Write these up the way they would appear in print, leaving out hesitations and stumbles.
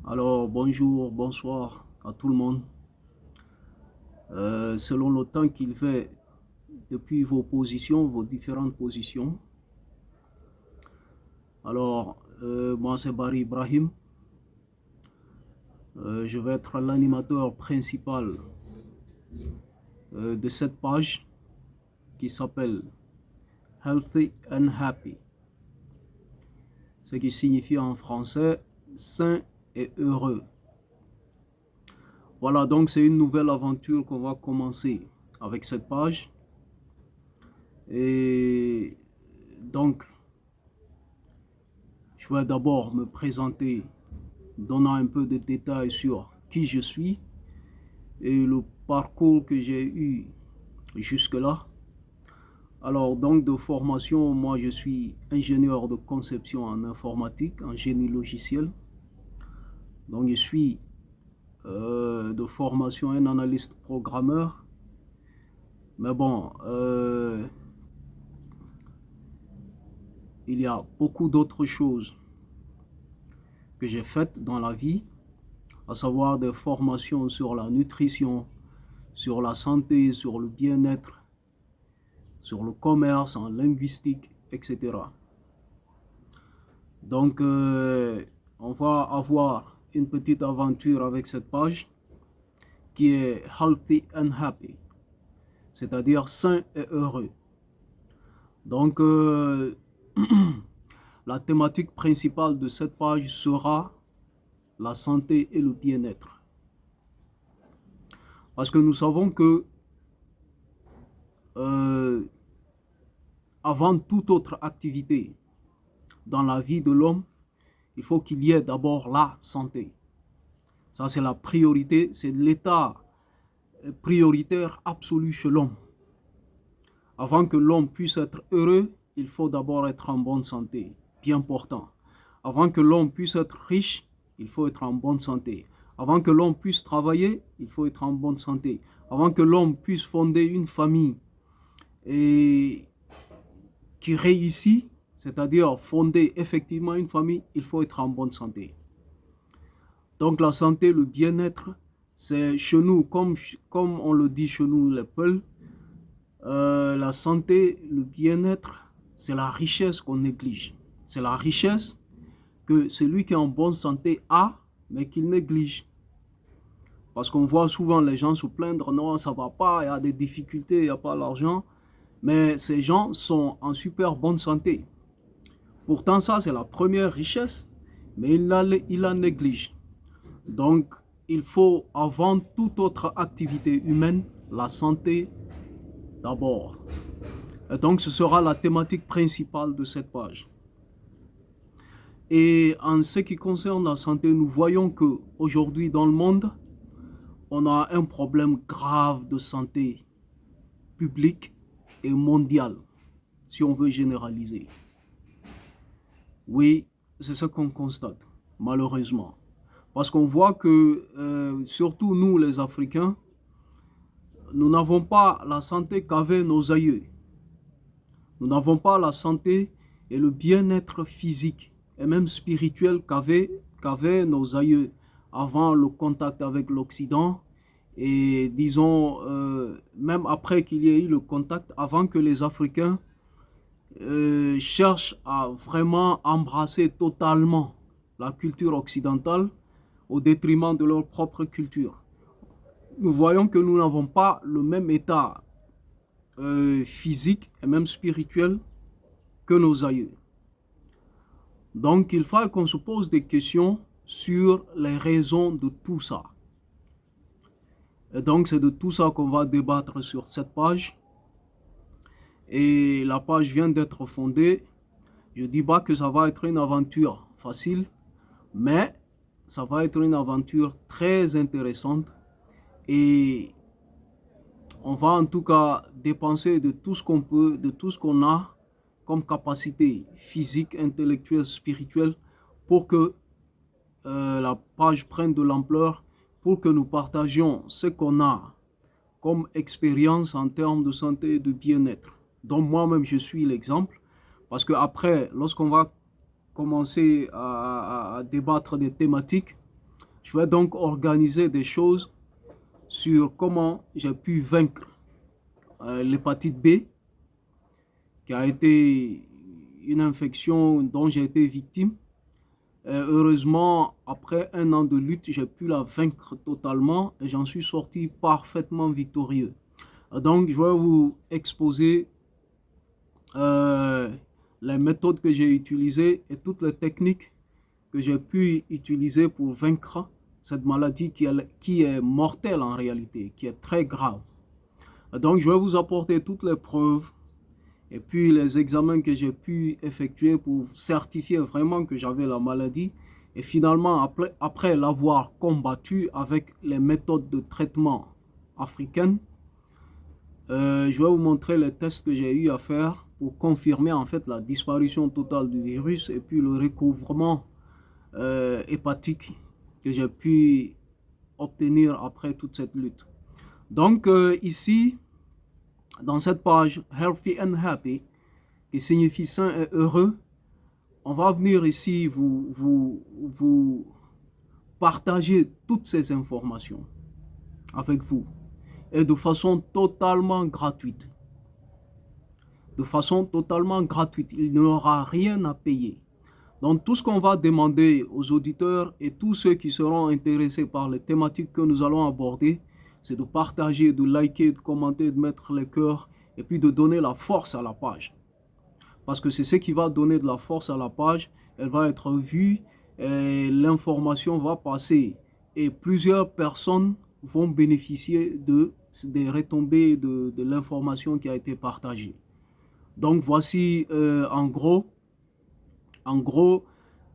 Alors, bonjour, bonsoir à tout le monde. Selon le temps qu'il fait depuis vos positions, vos différentes positions. Alors, moi c'est Barry Ibrahim. Je vais être l'animateur principal de cette page qui s'appelle Healthy and Happy. Ce qui signifie en français sain et heureux. Voilà, donc c'est une nouvelle aventure qu'on va commencer avec cette page. Et donc, je vais d'abord me présenter, donnant un peu de détails sur qui je suis et le parcours que j'ai eu jusque-là. Alors, donc, de formation, moi, je suis ingénieur de conception en informatique, en génie logiciel. Donc, je suis de formation un analyste programmeur. Mais bon, il y a beaucoup d'autres choses que j'ai faites dans la vie, à savoir des formations sur la nutrition, sur la santé, sur le bien-être, sur le commerce, en linguistique, etc. Donc, on va avoir une petite aventure avec cette page qui est Healthy and Happy, c'est-à-dire sain et heureux. Donc, la thématique principale de cette page sera la santé et le bien-être. Parce que nous savons que avant toute autre activité dans la vie de l'homme, il faut qu'il y ait d'abord la santé. Ça, c'est la priorité, c'est l'état prioritaire absolu chez l'homme. Avant que l'homme puisse être heureux, il faut d'abord être en bonne santé, bien important. Avant que l'homme puisse être riche, il faut être en bonne santé. Avant que l'homme puisse travailler, il faut être en bonne santé. Avant que l'homme puisse fonder une famille et qui réussit, c'est-à-dire fonder effectivement une famille, il faut être en bonne santé. Donc la santé, le bien-être, c'est chez nous, comme on le dit chez nous les Peuls, la santé, le bien-être, c'est la richesse qu'on néglige. C'est la richesse que celui qui est en bonne santé a, mais qu'il néglige. Parce qu'on voit souvent les gens se plaindre, non, ça va pas, il y a des difficultés, il n'y a pas l'argent. Mais ces gens sont en super bonne santé. Pourtant, ça, c'est la première richesse, mais il la néglige. Donc, il faut, avant toute autre activité humaine, la santé d'abord. Et donc, ce sera la thématique principale de cette page. Et en ce qui concerne la santé, nous voyons qu'aujourd'hui dans le monde, on a un problème grave de santé publique et mondiale, si on veut généraliser. Oui, c'est ce qu'on constate, malheureusement. Parce qu'on voit que, surtout nous les Africains, nous n'avons pas la santé qu'avaient nos aïeux. Nous n'avons pas la santé et le bien-être physique et même spirituel qu'avaient nos aïeux avant le contact avec l'Occident et disons, même après qu'il y ait eu le contact, avant que les Africains cherchent à vraiment embrasser totalement la culture occidentale au détriment de leur propre culture. Nous voyons que nous n'avons pas le même état physique et même spirituel que nos aïeux. Donc il faut qu'on se pose des questions sur les raisons de tout ça. Et donc c'est de tout ça qu'on va débattre sur cette page. Et la page vient d'être fondée. Je ne dis pas que ça va être une aventure facile, mais ça va être une aventure très intéressante. Et on va en tout cas dépenser de tout ce qu'on peut, de tout ce qu'on a comme capacité physique, intellectuelle, spirituelle, pour que la page prenne de l'ampleur, pour que nous partagions ce qu'on a comme expérience en termes de santé et de bien-être. Donc moi-même, je suis l'exemple, parce qu'après, lorsqu'on va commencer à débattre des thématiques, Je vais donc organiser des choses sur comment j'ai pu vaincre l'hépatite B, qui a été une infection dont j'ai été victime. Heureusement, après 1 an de lutte, j'ai pu la vaincre totalement et j'en suis sorti parfaitement victorieux. Donc, je vais vous exposer les méthodes que j'ai utilisées et toutes les techniques que j'ai pu utiliser pour vaincre cette maladie qui est mortelle en réalité, qui est très grave. Donc, je vais vous apporter toutes les preuves et puis les examens que j'ai pu effectuer pour certifier vraiment que j'avais la maladie. Et finalement, après l'avoir combattu avec les méthodes de traitement africaines, je vais vous montrer les tests que j'ai eu à faire pour confirmer en fait la disparition totale du virus et puis le recouvrement hépatique que j'ai pu obtenir après toute cette lutte. Donc ici, dans cette page Healthy and Happy, qui signifie sain et heureux, on va venir ici vous partager toutes ces informations avec vous et de façon totalement gratuite. De façon totalement gratuite, il n'y aura rien à payer. Donc tout ce qu'on va demander aux auditeurs et tous ceux qui seront intéressés par les thématiques que nous allons aborder, c'est de partager, de liker, de commenter, de mettre les cœurs et puis de donner la force à la page. Parce que c'est ce qui va donner de la force à la page. Elle va être vue et l'information va passer. Et plusieurs personnes vont bénéficier des retombées de l'information qui a été partagée. Donc voici en gros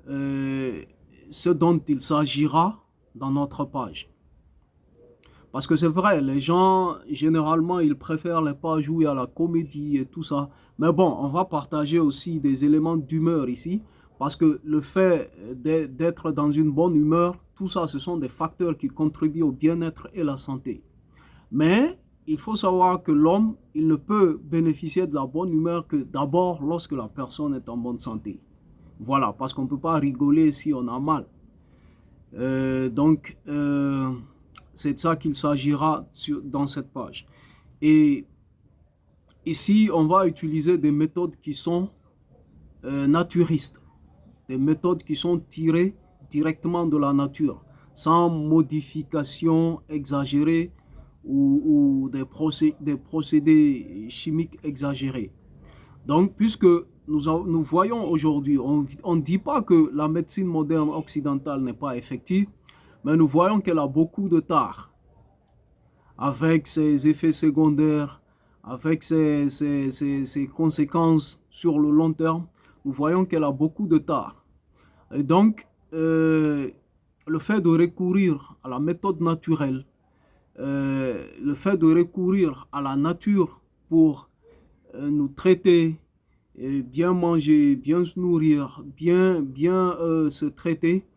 ce dont il s'agira dans notre page. Parce que c'est vrai, les gens, généralement, ils préfèrent les pages où il y a la comédie et tout ça. Mais bon, on va partager aussi des éléments d'humeur ici. Parce que le fait d'être dans une bonne humeur, tout ça, ce sont des facteurs qui contribuent au bien-être et la santé. Mais il faut savoir que l'homme, il ne peut bénéficier de la bonne humeur que d'abord lorsque la personne est en bonne santé. Voilà, parce qu'on ne peut pas rigoler si on a mal. C'est de ça qu'il s'agira dans cette page. Et ici, on va utiliser des méthodes qui sont naturistes, des méthodes qui sont tirées directement de la nature, sans modification exagérée ou des procédés chimiques exagérés. Donc, puisque nous voyons aujourd'hui, on ne dit pas que la médecine moderne occidentale n'est pas effective, mais nous voyons qu'elle a beaucoup de tard, avec ses effets secondaires, avec ses conséquences sur le long terme. Nous voyons qu'elle a beaucoup de tard. Et donc, le fait de recourir à la méthode naturelle, le fait de recourir à la nature pour nous traiter, bien manger, bien se nourrir, bien se traiter,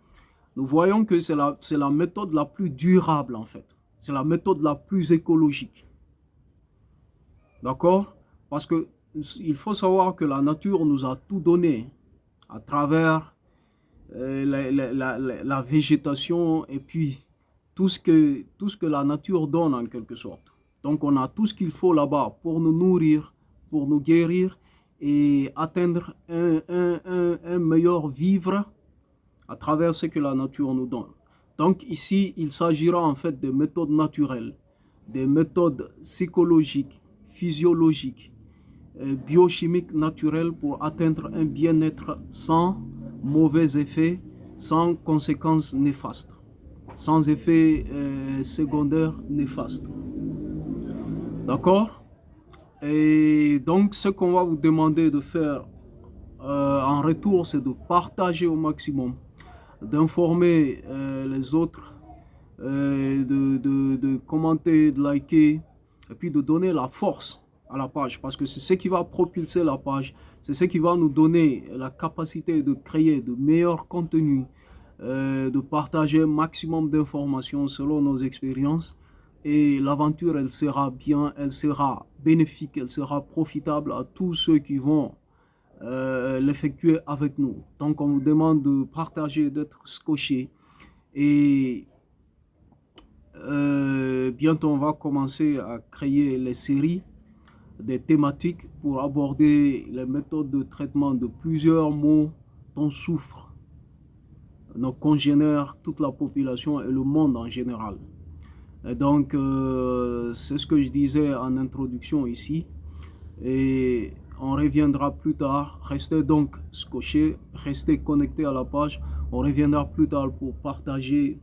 nous voyons que c'est la méthode la plus durable en fait. C'est la méthode la plus écologique. D'accord? Parce que il faut savoir que la nature nous a tout donné à travers la végétation et puis tout ce que la nature donne en quelque sorte. Donc on a tout ce qu'il faut là-bas pour nous nourrir, pour nous guérir et atteindre un meilleur vivre à travers ce que la nature nous donne. Donc ici, il s'agira en fait de méthodes naturelles, des méthodes psychologiques, physiologiques, biochimiques naturelles pour atteindre un bien-être sans mauvais effets, sans conséquences néfastes, sans effets secondaires néfastes. D'accord? Et donc, ce qu'on va vous demander de faire en retour, c'est de partager au maximum, d'informer les autres, de commenter, de liker, et puis de donner la force à la page, parce que c'est ce qui va propulser la page, c'est ce qui va nous donner la capacité de créer de meilleurs contenus, de partager un maximum d'informations selon nos expériences. Et l'aventure, elle sera bien, elle sera bénéfique, elle sera profitable à tous ceux qui vont l'effectuer avec nous. Donc, on vous demande de partager, d'être scotché Et bientôt, on va commencer à créer les séries des thématiques pour aborder les méthodes de traitement de plusieurs maux dont souffrent nos congénères, toute la population et le monde en général. Et donc, c'est ce que je disais en introduction ici. Et on reviendra plus tard. Restez donc scotchés, restez connectés à la page. On reviendra plus tard pour partager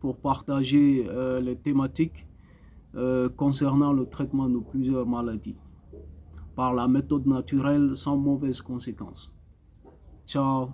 les thématiques concernant le traitement de plusieurs maladies par la méthode naturelle sans mauvaises conséquences. Ciao.